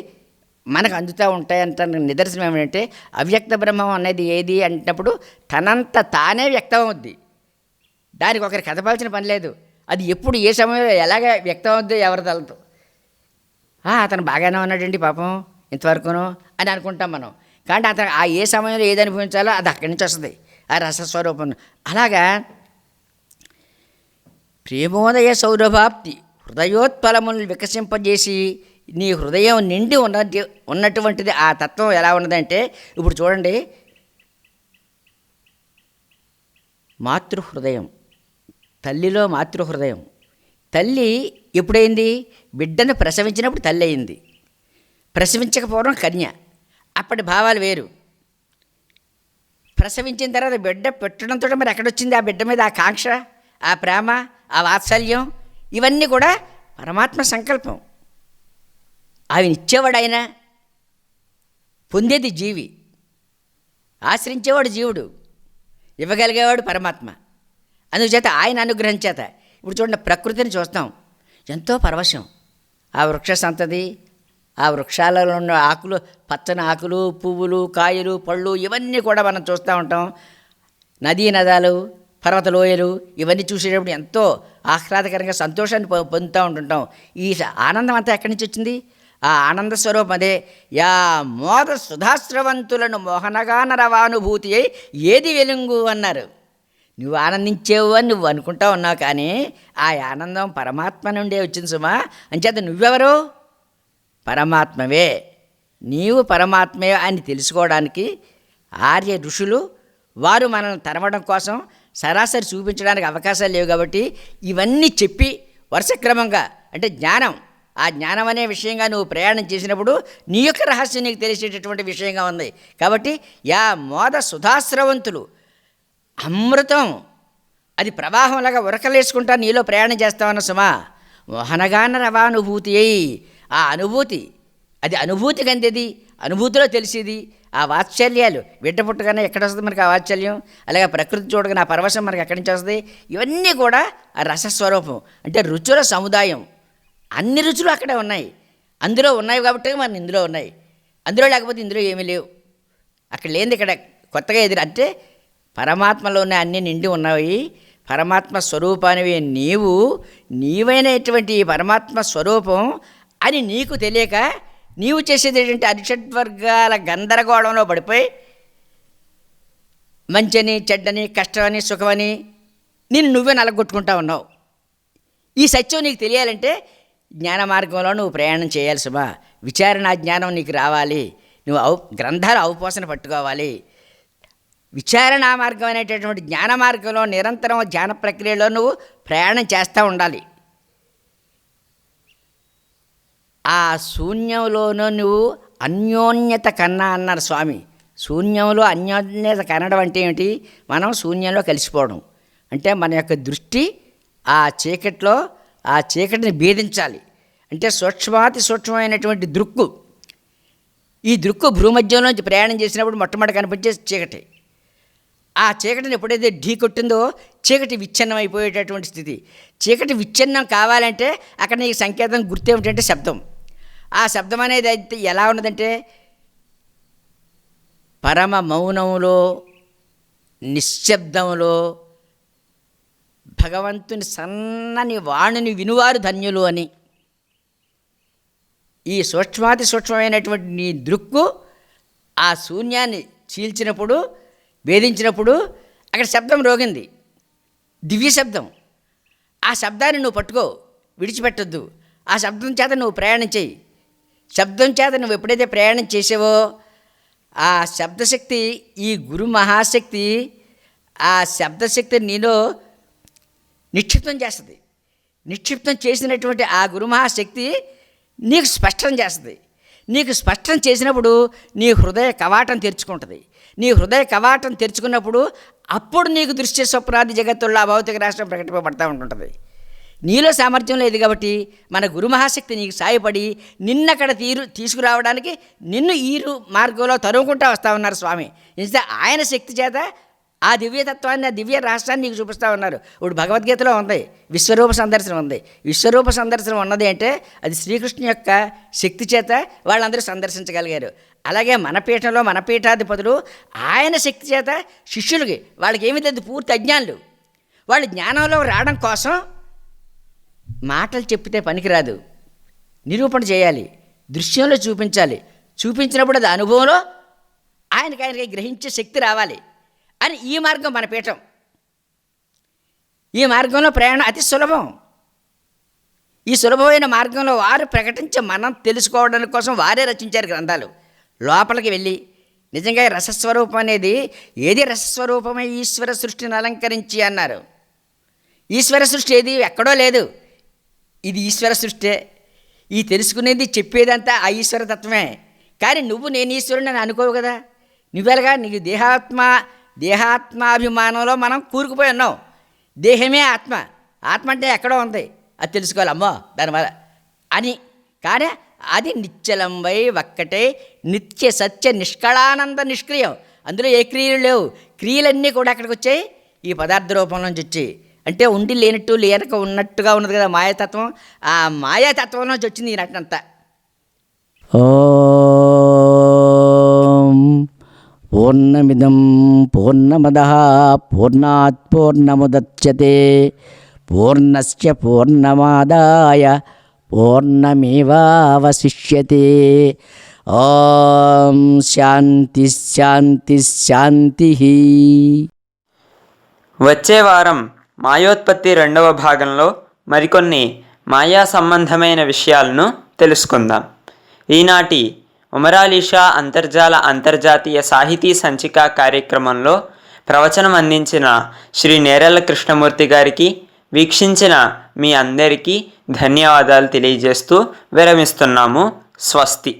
మనకు అందుతూ ఉంటాయంట. నిదర్శనం ఏమిటంటే అవ్యక్త బ్రహ్మం అనేది ఏది అంటున్నప్పుడు తనంత తానే వ్యక్తం అవుద్ది. దానికి ఒకరి కదపాల్సిన పని లేదు. అది ఎప్పుడు ఏ సమయంలో ఎలాగ వ్యక్తం అవుద్దో ఎవరి తలతో అతను బాగానే ఉన్నాడండి పాపం ఇంతవరకును అని అనుకుంటాం మనం. కానీ అతను ఆ ఏ సమయంలో ఏది అనుభవించాలో అది అక్కడి నుంచి వస్తుంది, ఆ రసస్వరూపం. అలాగా ప్రేమోదయ సౌరభాప్తి హృదయోత్పలములను వికసింపజేసి నీ హృదయం నిండి ఉన్నటువంటిది ఆ తత్వం ఎలా ఉన్నదంటే ఇప్పుడు చూడండి, మాతృహృదయం, తల్లిలో మాతృహృదయం. తల్లి ఎప్పుడైంది? బిడ్డను ప్రసవించినప్పుడు తల్లి అయింది. ప్రసవించకపోవడం కన్య. అప్పటి భావాలు వేరు. ప్రసవించిన తర్వాత బిడ్డ పెట్టడంతో మరి ఎక్కడొచ్చింది ఆ బిడ్డ మీద ఆ కాంక్ష, ఆ ప్రేమ, ఆ వాత్సల్యం? ఇవన్నీ కూడా పరమాత్మ సంకల్పం. అవి ఇచ్చేవాడు ఆయన, పొందేది జీవి, ఆశ్రయించేవాడు జీవుడు, ఇవ్వగలిగేవాడు పరమాత్మ. అందుచేత ఆయన అనుగ్రహం చేత ఇప్పుడు చూడండి, ప్రకృతిని చూస్తాం, ఎంతో పరవశం. ఆ వృక్ష సంతతి, ఆ వృక్షాలలో ఉన్న ఆకులు, పచ్చని ఆకులు, పువ్వులు, కాయలు, పళ్ళు ఇవన్నీ కూడా మనం చూస్తూ ఉంటాం. నదీ నదాలు, పర్వత లోయలు ఇవన్నీ చూసేటప్పుడు ఎంతో ఆహ్లాదకరంగా సంతోషాన్ని పొందుతూ ఉంటుంటాం. ఈ ఆనందం అంతా ఎక్కడి నుంచి వచ్చింది? ఆ ఆనంద స్వరూపం అదే. యా మోద సుధాస్రవంతులను మోహనగాన రవానుభూతి అయి ఏది వెలుగు అన్నారు. నువ్వు ఆనందించేవు అని నువ్వు అనుకుంటా ఉన్నావు, కానీ ఆ ఆనందం పరమాత్మ నుండే వచ్చింది సుమా. అంచేత నువ్వెవరు? పరమాత్మవే. నీవు పరమాత్మే అని తెలుసుకోవడానికి ఆర్య ఋషులు వారు మనల్ని తరవడం కోసం సరాసరి చూపించడానికి అవకాశాలు లేవు. కాబట్టి ఇవన్నీ చెప్పి వరుసక్రమంగా అంటే జ్ఞానం, ఆ జ్ఞానం అనే విషయంగా నువ్వు ప్రయాణం చేసినప్పుడు నీ యొక్క రహస్యం నీకు తెలిసేటటువంటి విషయంగా ఉంది. కాబట్టి యా మోద సుధాస్రవంతులు, అమృతం అది ప్రవాహంలాగా ఉరకలేసుకుంటా నీలో ప్రయాణం చేస్తావన్న సుమా. మోహనగాన రవానుభూతి అయి ఆ అనుభూతి అది అనుభూతికి అందేది, అనుభూతిలో తెలిసేది. ఆ వాత్సల్యాలు బిడ్డ పుట్టగానే ఎక్కడ వస్తుంది మనకి ఆ వాత్సల్యం, అలాగే ప్రకృతి చూడగానే ఆ పరవశం మనకి ఎక్కడి నుంచి వస్తుంది? ఇవన్నీ కూడా ఆ రసస్వరూపం, అంటే రుచుల సముదాయం. అన్ని రుచులు అక్కడే ఉన్నాయి, అందులో ఉన్నాయి కాబట్టి మన ఇందులో ఉన్నాయి. అందులో లేకపోతే ఇందులో ఏమీ లేవు. అక్కడ లేనిది ఇక్కడ కొత్తగా ఎదురు, అంటే పరమాత్మలోనే అన్నీ నిండి ఉన్నాయి. పరమాత్మ స్వరూపానివి నీవైనటువంటి ఈ పరమాత్మ స్వరూపం అని నీకు తెలియక నీవు చేసేది ఏంటంటే అరిషడ్వర్గాల గందరగోళంలో పడిపోయి మంచని చెడ్డని కష్టమని సుఖమని నువ్వే నలగొట్టుకుంటా ఉన్నావు. ఈ సత్యం నీకు తెలియాలంటే జ్ఞాన మార్గంలో నువ్వు ప్రయాణం చేయాలి సుమా. విచారణ జ్ఞానం నీకు రావాలి, నువ్వు గ్రంథాలు ఔపోసన పట్టుకోవాలి. విచారణ మార్గం అనేటటువంటి జ్ఞాన మార్గంలో నిరంతరం ధ్యాన ప్రక్రియలో నువ్వు ప్రయాణం చేస్తూ ఉండాలి. ఆ శూన్యంలోనూ నువ్వు అన్యోన్యత కన్నా అన్నారు స్వామి. శూన్యంలో అన్యోన్యత కనడం అంటే ఏమిటి? మనం శూన్యంలో కలిసిపోవడం అంటే మన యొక్క దృష్టి ఆ చీకటిని భేదించాలి. అంటే సూక్ష్మాతి సూక్ష్మమైనటువంటి దృక్కు, ఈ దృక్కు భూమధ్యంలోంచి ప్రయాణం చేసినప్పుడు మొట్టమొదటి కనిపించే చీకటి. ఆ చీకటిని ఎప్పుడైతే ఢీ కొట్టిందో చీకటి విచ్ఛిన్నం అయిపోయేటటువంటి స్థితి. చీకటి విచ్ఛిన్నం కావాలంటే అక్కడ నీకు సంకేతం గుర్తు ఏమిటంటే శబ్దం. ఆ శబ్దం అనేది అయితే ఎలా ఉన్నదంటే పరమ మౌనంలో నిశ్శబ్దంలో భగవంతుని సన్నని వాణిని వినువారు ధన్యులు అని. ఈ సూక్ష్మాతి సూక్ష్మమైనటువంటి నీ దృక్కు ఆ శూన్యాన్ని చీల్చినప్పుడు, భేదించినప్పుడు అక్కడ శబ్దం రోగింది, దివ్య శబ్దం. ఆ శబ్దాన్ని నువ్వు పట్టుకో, విడిచిపెట్టొద్దు. ఆ శబ్దం చేత నువ్వు ప్రయాణం చేయి. శబ్దం చేత నువ్వు ఎప్పుడైతే ప్రయాణం చేసావో ఆ శబ్దశక్తి, ఈ గురు మహాశక్తి ఆ శబ్దశక్తి నీలో నిక్షిప్తం చేస్తుంది. నిక్షిప్తం చేసినటువంటి ఆ గురు మహాశక్తి నీకు స్పష్టం చేస్తుంది. నీకు స్పష్టం చేసినప్పుడు నీ హృదయ కవాటం తెరుచుకుంటుంది. నీ హృదయ కవాటం తెరుచుకున్నప్పుడు అప్పుడు నీకు దృశ్య స్వప్నాది జగత్తుల్లో ఆ భౌతిక రాష్ట్రం ప్రకటింపబడతా ఉంటుంటుంది. నీలో సామర్థ్యం లేదు కాబట్టి మన గురు మహాశక్తి నీకు సాయపడి నిన్నక్కడ తీసుకురావడానికి నిన్ను ఈ మార్గంలో తరుముకుంటూ వస్తూ ఉన్నారు స్వామి. నిజంగా ఆయన శక్తి చేత ఆ దివ్యతత్వాన్ని, ఆ దివ్య రాష్ట్రాన్ని నీకు చూపిస్తూ ఉన్నారు. ఇప్పుడు భగవద్గీతలో ఉంది, విశ్వరూప సందర్శనం ఉంది. విశ్వరూప సందర్శనం ఉన్నది అంటే అది శ్రీకృష్ణు యొక్క శక్తి చేత వాళ్ళందరూ సందర్శించగలిగారు. అలాగే మన పీఠంలో మన పీఠాధిపతులు ఆయన శక్తి చేత శిష్యులకి, వాళ్ళకి ఏమీ లేదు, పూర్తి అజ్ఞానులు, వాళ్ళు జ్ఞానంలో రావడం కోసం మాటలు చెప్పితే పనికిరాదు, నిరూపణ చేయాలి, దృశ్యంలో చూపించాలి. చూపించినప్పుడు అది అనుభవంలో ఆయనకి గ్రహించే శక్తి రావాలి అని ఈ మార్గం మన పీఠం. ఈ మార్గంలో ప్రయాణం అతి సులభం. ఈ సులభమైన మార్గంలో వారు ప్రకటించి మనం తెలుసుకోవడానికి కోసం వారే రచించారు గ్రంథాలు. లోపలికి వెళ్ళి నిజంగా రసస్వరూపం అనేది ఏది? రసస్వరూపమే ఈశ్వర సృష్టిని అలంకరించి అన్నారు. ఈశ్వర సృష్టి ఏది ఎక్కడో లేదు, ఇది ఈశ్వర సృష్టే. ఈ తెలుసుకునేది చెప్పేదంతా ఆ ఈశ్వర తత్వమే. కానీ నువ్వు నేను ఈశ్వరుని అని అనుకోవు కదా. నువ్వెలాగా? నీకు దేహాత్మాభిమానంలో మనం కూరుకుపోయి ఉన్నాం. దేహమే ఆత్మ, ఆత్మ అంటే ఎక్కడో ఉంది, అది తెలుసుకోవాలి అమ్మో దానివల్ల అని. కానీ అది నిశ్చలంబై ఒక్కటే నిత్య సత్య నిష్కళానంద నిష్క్రియం. అందులో ఏ క్రియలు లేవు. క్రియలన్నీ కూడా అక్కడికి వచ్చాయి ఈ పదార్థ రూపంలోంచి వచ్చాయి. అంటే ఉండి లేనట్టు లేనక ఉన్నట్టుగా ఉన్నది కదా మాయాతత్వం. ఆ మాయాతత్వం నుంచి వచ్చింది ఈ నటనంతా. ఓం పూర్ణమిదం పూర్ణమదః పూర్ణాత్ పూర్ణముదచ్యతే పూర్ణస్య పూర్ణమాదాయ పూర్ణమేవావశిష్యతే. ఓం శాంతి శాంతి శాంతి. వచ్చే వారం మాయోత్పత్తి 2వ భాగంలో మరికొన్ని మాయా సంబంధమైన విషయాలను తెలుసుకుందాం. ఈనాటి ఉమరాలీషా అంతర్జాతీయ సాహితీ సంచిక కార్యక్రమంలో ప్రవచనం అందించిన శ్రీ నేరెళ్ల కృష్ణమూర్తి గారికి, వీక్షించిన మీ అందరికీ ధన్యవాదాలు తెలియజేస్తూ విరమిస్తున్నాము. స్వస్తి.